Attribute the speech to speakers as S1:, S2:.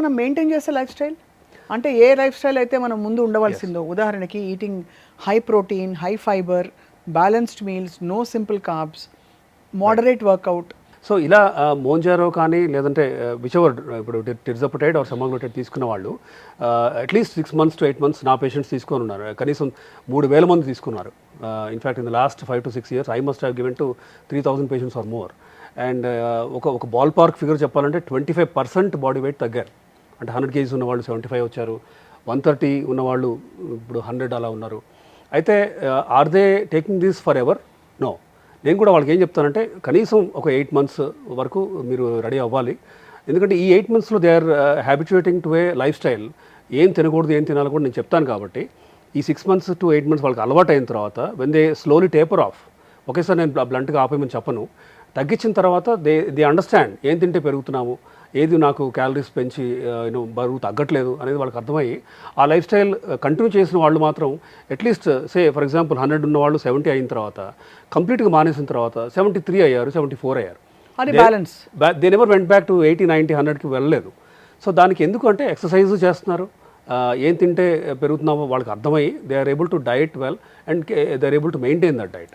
S1: మనం మెయింటైన్ చేసే life style అంటే ఏ లైఫ్ స్టైల్ అయితే మనం ముందు ఉండవలసిందో, ఉదాహరణకి eating high protein, high fibre, balanced meals, no simple carbs, moderate workout.
S2: So ఇలా మోంజారో కానీ లేదంటే విచవర్ ఇప్పుడు టిర్జపటైడ్ ఆర్ సమాగ్లూటైడ్ తీసుకున్న వాళ్ళు అట్లీస్ట్ 6 months to 8 months నా పేషెంట్స్ తీసుకొని ఉన్నారు. కనీసం 3,000 మంది తీసుకున్నారు. In fact in the last 5 to 6 years I must have given to 3,000 patients or more. And ఒక బాల్ పార్క్ ఫిగర్ చెప్పాలంటే 25% బాడీ వెయిట్ తగ్గారు. అంటే 100 kgs ఉన్నవాళ్ళు 75 వచ్చారు, 130 ఉన్నవాళ్ళు ఇప్పుడు 100 అలా ఉన్నారు. అయితే are they taking this forever? No. నేను కూడా వాళ్ళకి ఏం చెప్తానంటే కనీసం ఒక 8 months వరకు మీరు రెడీ అవ్వాలి. ఎందుకంటే ఈ 8 monthsలో they are habituating to a life style. ఏం తినకూడదు ఏం తినాలి కూడా నేను చెప్తాను. కాబట్టి ఈ 6 months to 8 months వాళ్ళకి అలవాటు అయిన తర్వాత when they slowly taper of, ఒకేసారి నేను బ్లంట్గా ఆపేయమని చెప్పను, తగ్గించిన తర్వాత దే అండర్స్టాండ్ ఏం తింటే పెరుగుతున్నాము, ఏది నాకు క్యాలరీస్ పెంచి బరువు తగ్గట్లేదు అనేది వాళ్ళకి అర్థమయ్యి ఆ లైఫ్ స్టైల్ కంటిన్యూ చేసిన వాళ్ళు మాత్రం అట్లీస్ట్ ఫర్ ఎగ్జాంపుల్ 100 ఉన్న వాళ్ళు 70 అయిన తర్వాత కంప్లీట్గా మానేసిన తర్వాత 73 అయ్యారు, 74 అయ్యారు.
S1: అది balance.
S2: They never went back to 80, 90, 100కి వెళ్ళలేదు. సో దానికి ఎందుకు అంటే ఎక్సర్సైజ్ చేస్తున్నారు, ఏం తింటే పెరుగుతున్నామో వాళ్ళకి అర్థమయ్యి they are able to diet well and they are able to maintain that diet.